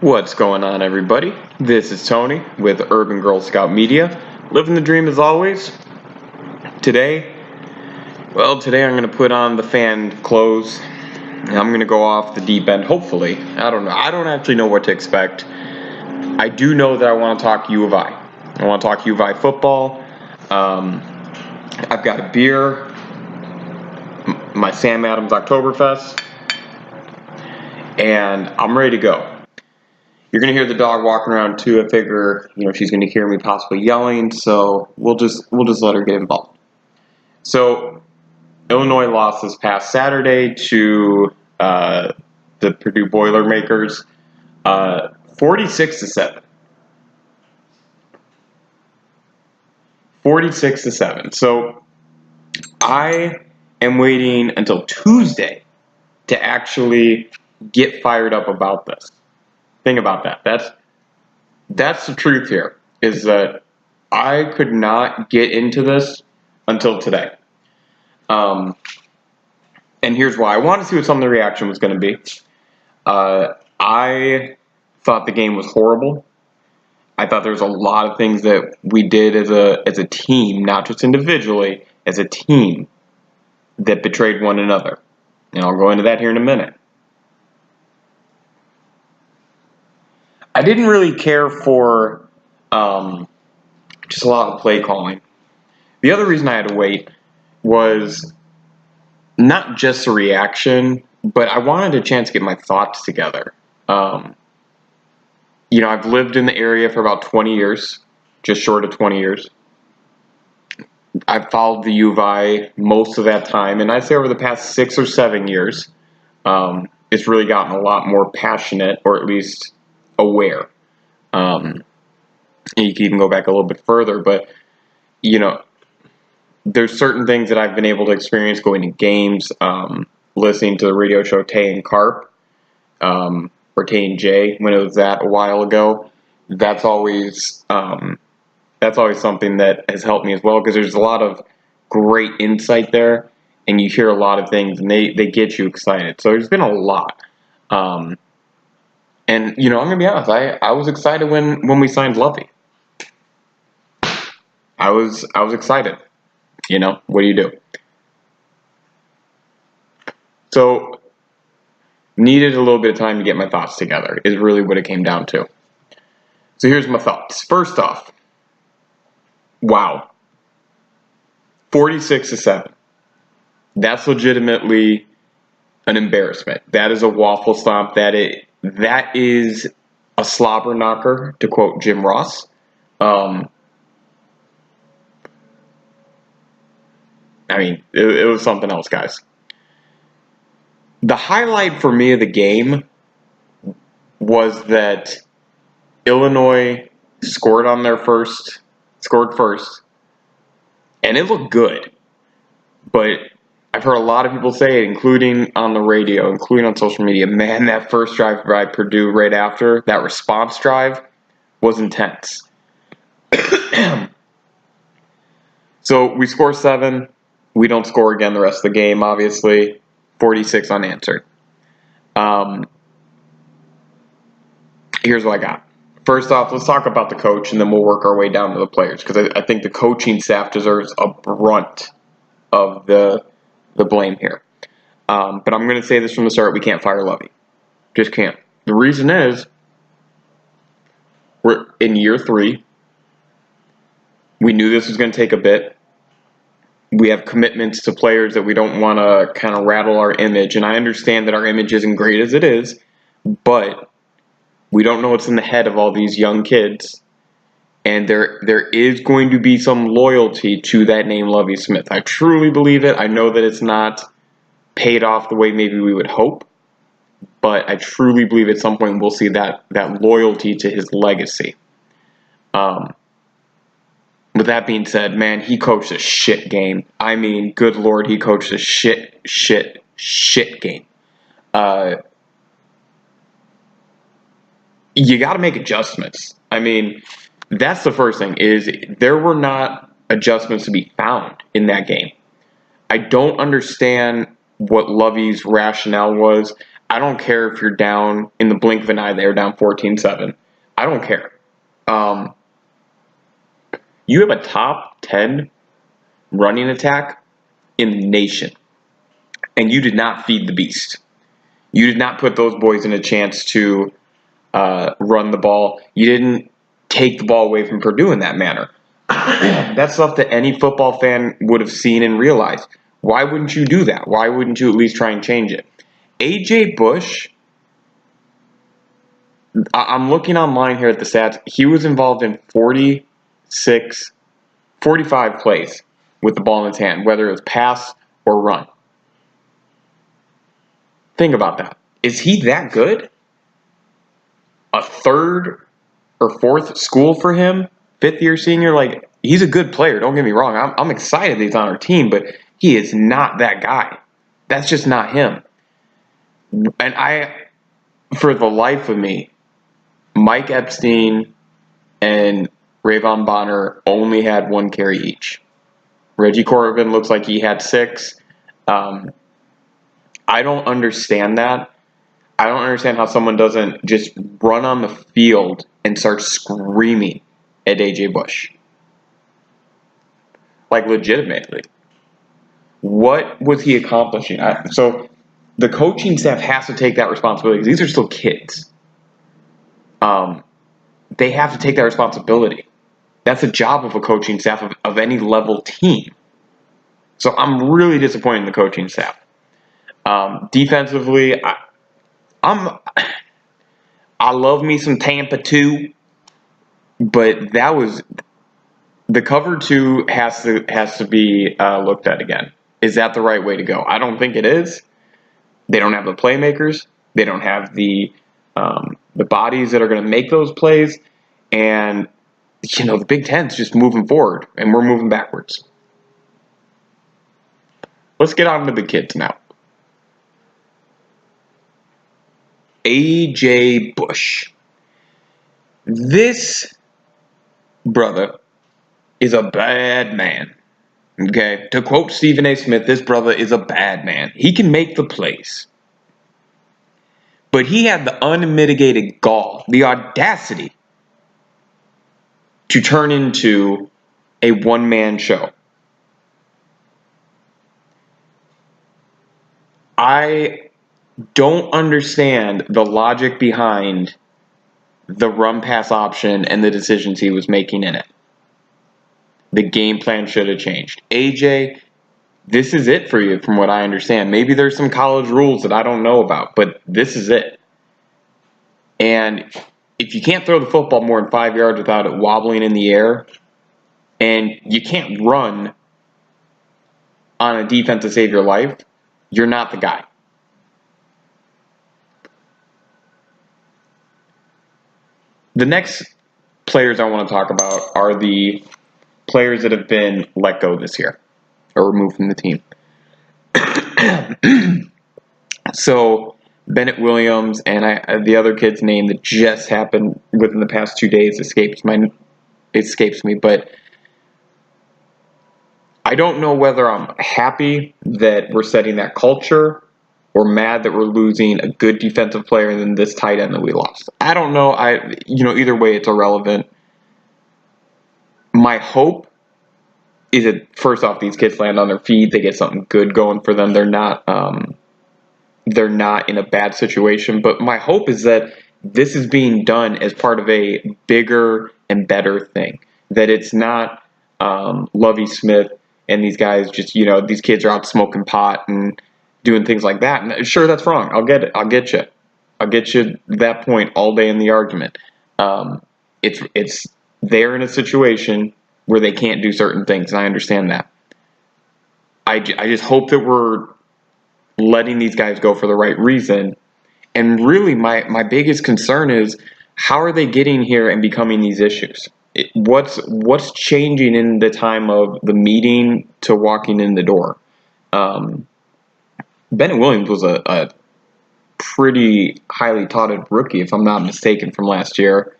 What's going on, everybody? This is Tony with Urban Girl Scout Media, living the dream as always. Today I'm going to put on the fan clothes, and I'm going to go off the deep end, hopefully. I don't know. I don't actually know what to expect. I do know that I want to talk U of I. I want to talk U of I football. I've got a beer, my Sam Adams Oktoberfest, and I'm ready to go. You're going to hear the dog walking around too. I figure, she's going to hear me possibly yelling, so we'll just let her get involved. So, Illinois lost this past Saturday to the Purdue Boilermakers, 46-7. 46-7. So, I am waiting until Tuesday to actually get fired up about this. Think about that. That's the truth here, is that I could not get into this until today. And here's why. I wanted to see what some of the reaction was going to be. I thought the game was horrible. I thought there was a lot of things that we did as a team, not just individually, as a team, that betrayed one another. And I'll go into that here in a minute. I didn't really care for just a lot of play calling. The other reason I had to wait was not just a reaction, but I wanted a chance to get my thoughts together. I've lived in the area for about 20 years, just short of 20 years. I've followed the U of I most of that time, and I'd say over the past 6 or 7 years, it's really gotten a lot more passionate, or at least aware. You can even go back a little bit further, but there's certain things that I've been able to experience going to games, listening to the radio show Tay and Carp, or Tay and Jay when it was that a while ago. That's always something that has helped me as well, because there's a lot of great insight there, and you hear a lot of things, and they get you excited. So there's been a lot. And, I'm going to be honest, I was excited when we signed Lovey. I was excited. What do you do? So, needed a little bit of time to get my thoughts together, is really what it came down to. So here's my thoughts. First off, wow. 46-7. That's legitimately an embarrassment. That is a waffle stomp. That is a slobber knocker, to quote Jim Ross. It was something else, guys. The highlight for me of the game was that Illinois scored first, and it looked good. But I've heard a lot of people say it, including on the radio, including on social media, man, that first drive by Purdue right after, that response drive, was intense. So we score 7. We don't score again the rest of the game, obviously. 46 unanswered. Here's what I got. First off, let's talk about the coach, and then we'll work our way down to the players, because I think the coaching staff deserves a brunt of the blame here. But I'm going to say this from the start: we can't fire Lovey. Just can't. The reason is, we're in year 3. We knew this was going to take a bit. We have commitments to players that we don't want to kind of rattle our image. And I understand that our image isn't great as it is, but we don't know what's in the head of all these young kids. And there is going to be some loyalty to that name, Lovie Smith. I truly believe it. I know that it's not paid off the way maybe we would hope, but I truly believe at some point we'll see that loyalty to his legacy. With that being said, man, he coached a shit game. Good Lord, he coached a shit game. You got to make adjustments. That's the first thing, is there were not adjustments to be found in that game. I don't understand what Lovey's rationale was. I don't care if you're down in the blink of an eye, they're down 14-7. I don't care. You have a top 10 running attack in the nation, and you did not feed the beast. You did not put those boys in a chance to run the ball. You didn't take the ball away from Purdue in that manner. That's stuff that any football fan would have seen and realized. Why wouldn't you do that? Why wouldn't you at least try and change it? A.J. Bush, I'm looking online here at the stats. He was involved in 45 plays with the ball in his hand, whether it was pass or run. Think about that. Is he that good? A third or fourth school for him, fifth-year senior? Like, he's a good player, don't get me wrong. I'm excited that he's on our team, but he is not that guy. That's just not him. And for the life of me, Mike Epstein and Rayvon Bonner only had 1 carry each. Reggie Corbin looks like he had 6. I don't understand that. I don't understand how someone doesn't just run on the field and start screaming at A.J. Bush. Like, legitimately. What was he accomplishing? So the coaching staff has to take that responsibility because these are still kids. They have to take that responsibility. That's the job of a coaching staff of any level team. So I'm really disappointed in the coaching staff. Defensively, I love me some Tampa 2, but that was the cover 2 has to be looked at again. Is that the right way to go? I don't think it is. They don't have the playmakers. They don't have the bodies that are going to make those plays. And, the Big Ten's just moving forward, and we're moving backwards. Let's get on to the kids now. A.J. Bush. This brother is a bad man. Okay? To quote Stephen A. Smith, this brother is a bad man. He can make the plays. But he had the unmitigated gall, the audacity to turn into a one-man show. I don't understand the logic behind the run-pass option and the decisions he was making in it. The game plan should have changed. AJ, this is it for you from what I understand. Maybe there's some college rules that I don't know about, but this is it. And if you can't throw the football more than 5 yards without it wobbling in the air, and you can't run on a defense to save your life, you're not the guy. The next players I want to talk about are the players that have been let go this year or removed from the team. So Bennett Williams and the other kid's name that just happened within the past 2 days escapes me, but I don't know whether I'm happy that we're setting that culture or mad that we're losing a good defensive player and then this tight end that we lost. I don't know. Either way, it's irrelevant. My hope is that, first off, these kids land on their feet. They get something good going for them. They're not in a bad situation. But my hope is that this is being done as part of a bigger and better thing. That it's not Lovie Smith and these guys just, these kids are out smoking pot and doing things like that. And sure, that's wrong. I'll get it. I'll get you that point all day in the argument. It's they're in a situation where they can't do certain things, and I understand that. I just hope that we're letting these guys go for the right reason. And really, my biggest concern is, how are they getting here and becoming these issues? What's changing in the time of the meeting to walking in the door? Bennett Williams was a pretty highly touted rookie, if I'm not mistaken, from last year.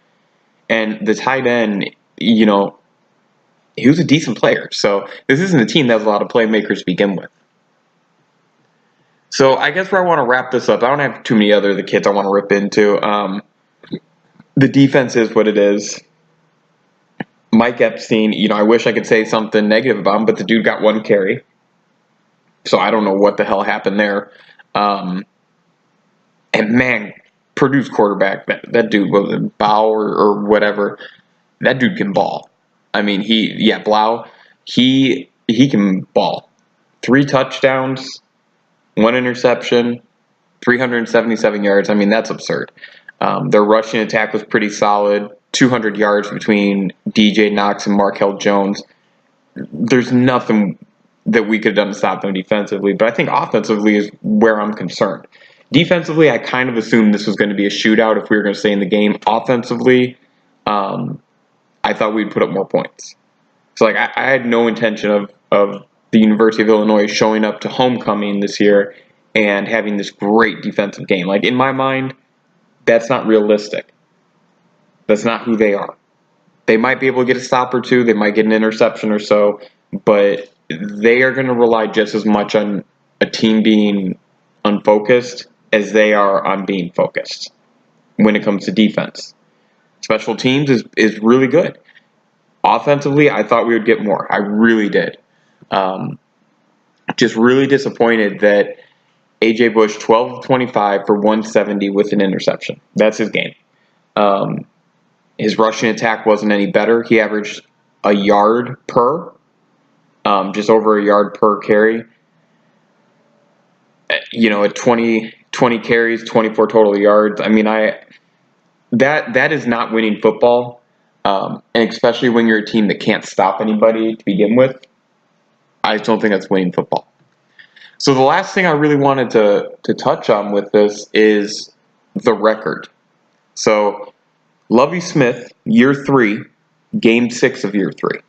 And the tight end, he was a decent player. So this isn't a team that has a lot of playmakers to begin with. So I guess where I want to wrap this up, I don't have too many other the kids I want to rip into. The defense is what it is. Mike Epstein, I wish I could say something negative about him, but the dude got 1 carry. So I don't know what the hell happened there. And man, Purdue's quarterback, that dude was a Bauer or whatever. That dude can ball. I mean, Blau, he can ball. 3 touchdowns, 1 interception, 377 yards. I mean, that's absurd. Their rushing attack was pretty solid. 200 yards between DJ Knox and Markel Jones. There's nothing that we could have done to stop them defensively, but I think offensively is where I'm concerned. Defensively, I kind of assumed this was going to be a shootout if we were going to stay in the game. Offensively, I thought we'd put up more points. So I had no intention of the University of Illinois showing up to homecoming this year and having this great defensive game. In my mind, that's not realistic. That's not who they are. They might be able to get a stop or two. They might get an interception or so, but they are going to rely just as much on a team being unfocused as they are on being focused when it comes to defense. Special teams is really good. Offensively, I thought we would get more. I really did. Just really disappointed that A.J. Bush, 12 of 25 for 170 with an interception. That's his game. His rushing attack wasn't any better. He averaged a yard per, just over a yard per carry. At 20 carries, 24 total yards. I mean, that is not winning football, and especially when you're a team that can't stop anybody to begin with. I just don't think that's winning football. So the last thing I really wanted to touch on with this is the record. So Lovie Smith, year 3, game 6 of year 3.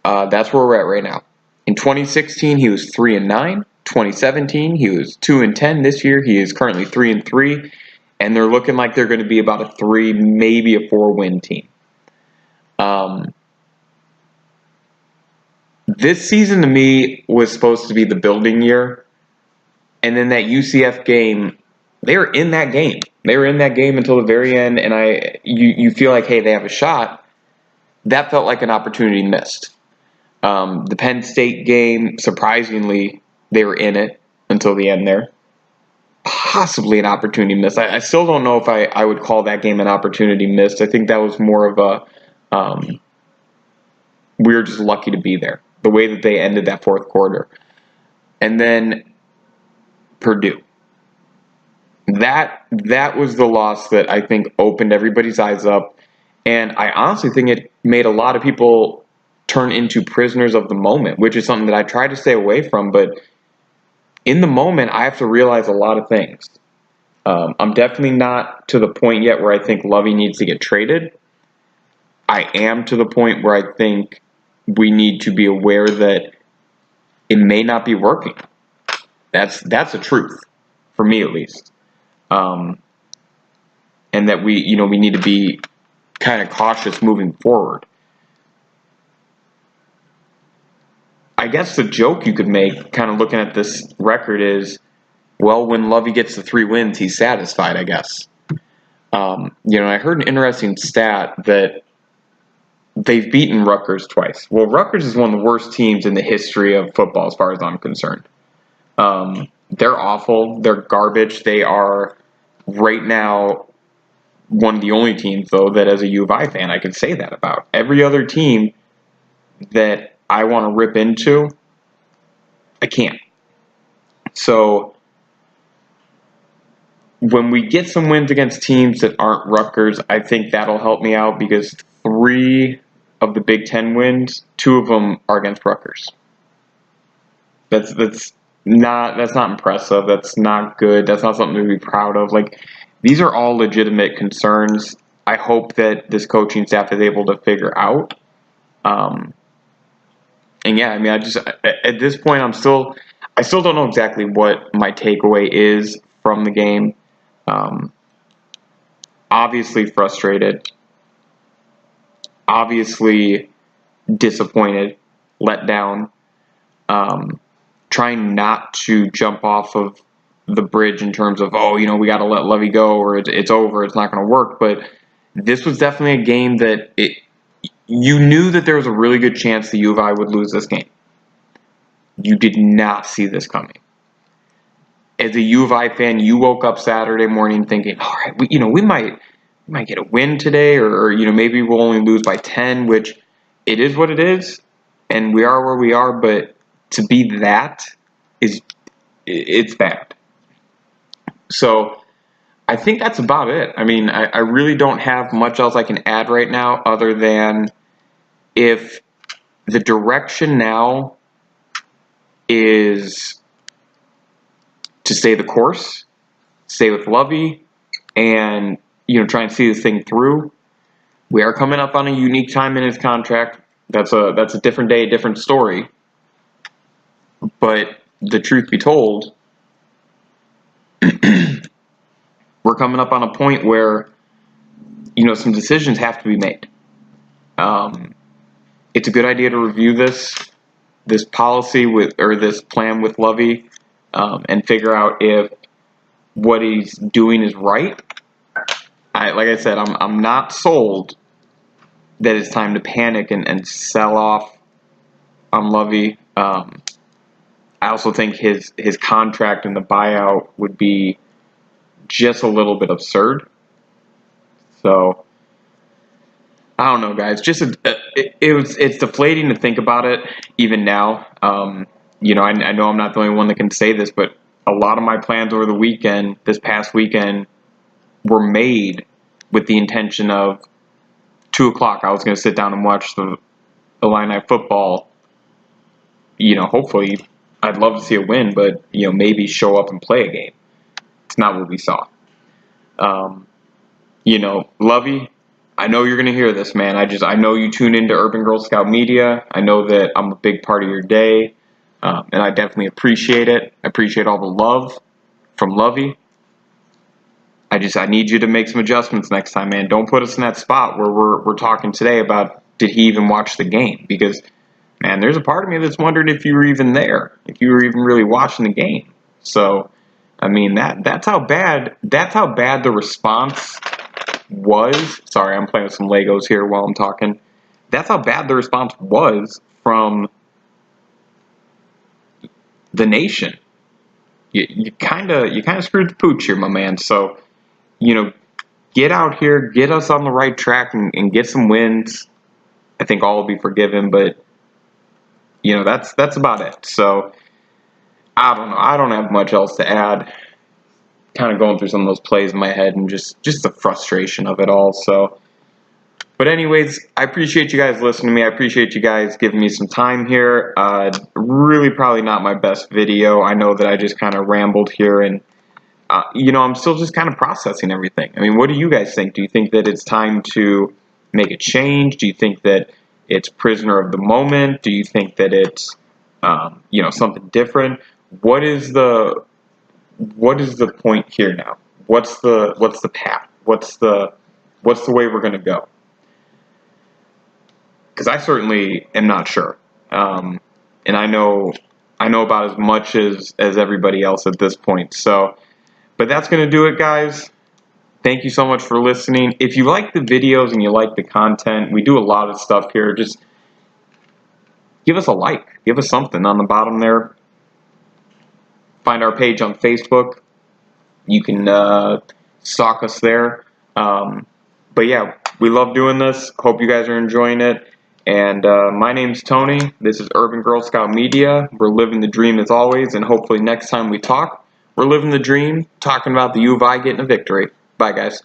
That's where we're at right now. In 2016, he was 3-9. 2017, he was 2-10. This year, he is currently 3-3, and they're looking like they're going to be about a 3, maybe a 4-win team. This season to me was supposed to be the building year, and then that UCF game, they were in that game. They were in that game until the very end, and you feel like, hey, they have a shot. That felt like an opportunity missed. The Penn State game, surprisingly, they were in it until the end there. Possibly an opportunity missed. I still don't know if I would call that game an opportunity missed. I think that was more of a we were just lucky to be there. The way that they ended that fourth quarter. And then Purdue. That was the loss that I think opened everybody's eyes up. And I honestly think it made a lot of people turn into prisoners of the moment, which is something that I try to stay away from. But in the moment, I have to realize a lot of things. I'm definitely not to the point yet where I think Lovie needs to get traded. I am to the point where I think we need to be aware that it may not be working. That's the truth, for me at least. And that we need to be kind of cautious moving forward. I guess the joke you could make, kind of looking at this record, is, well, when Lovie gets the 3 wins, he's satisfied, I guess. I heard an interesting stat that they've beaten Rutgers twice. Well, Rutgers is one of the worst teams in the history of football as far as I'm concerned. They're awful. They're garbage. They are, right now, one of the only teams, though, that as a U of I fan, I can say that about. Every other team that I want to rip into, I can't. So when we get some wins against teams that aren't Rutgers, I think that'll help me out, because 3 of the Big Ten wins, 2 of them are against Rutgers. That's not impressive. That's not good. That's not something to be proud of. These are all legitimate concerns. I hope that this coaching staff is able to figure out. And yeah, I mean, at this point, I still don't know exactly what my takeaway is from the game. Obviously frustrated. Obviously disappointed, let down. Trying trying not to jump off of the bridge in terms of, oh, we got to let Lovey go or it's over, it's not going to work. But this was definitely a game that you knew that there was a really good chance the U of I would lose this game. You did not see this coming. As a U of I fan, you woke up Saturday morning thinking, all right, we might get a win today, or maybe we'll only lose by 10, which it is what it is, and we are where we are. But to be that it's bad. So I think that's about it. I mean, I really don't have much else I can add right now, other than if the direction now is to stay the course, stay with Lovey, and try and see this thing through. We are coming up on a unique time in his contract. That's a different day, a different story. But the truth be told, we're coming up on a point where some decisions have to be made. It's a good idea to review this policy this plan with Lovey, and figure out if what he's doing is right. Like I said, I'm not sold that it's time to panic and sell off on Lovey. I also think his contract and the buyout would be just a little bit absurd. So I don't know, guys. It's deflating to think about it even now. I know I'm not the only one that can say this, but a lot of my plans over the weekend, this past weekend, were made with the intention of 2 o'clock. I was going to sit down and watch the Illini football. Hopefully, I'd love to see a win, but maybe show up and play a game. It's not what we saw. Lovey, I know you're going to hear this, man. I know you tune into Urban Girl Scout Media. I know that I'm a big part of your day, and I definitely appreciate it. I appreciate all the love from Lovey. I need you to make some adjustments next time, man. Don't put us in that spot where we're talking today about did he even watch the game? Because, man, there's a part of me that's wondering if you were even there, if you were even really watching the game. So, I mean, that's how bad the response was. Sorry, I'm playing with some Legos here while I'm talking. That's how bad the response was from the nation. You kind of screwed the pooch here, my man. So, get out here, get us on the right track, and get some wins. I think all will be forgiven, but that's about it. So I don't know. I don't have much else to add. Kind of going through some of those plays in my head and just the frustration of it all. So, but anyways, I appreciate you guys listening to me. I appreciate you guys giving me some time here. Really, probably not my best video. I know that I just kind of rambled here, and I'm still just kind of processing everything. I mean, what do you guys think? Do you think that it's time to make a change? Do you think that it's prisoner of the moment? Do you think that it's something different? What is the point here now? What's the path? What's the way we're going to go? Because I certainly am not sure, and I know about as much as everybody else at this point. So, but that's going to do it, guys. Thank you so much for listening. If you like the videos and you like the content, we do a lot of stuff here. Just give us a like. Give us something on the bottom there. Find our page on Facebook. You can stalk us there. But yeah, we love doing this. Hope you guys are enjoying it. And my name's Tony. This is Urban Girl Scout Media. We're living the dream as always, and hopefully next time we talk, we're living the dream, talking about the U of I getting a victory. Bye, guys.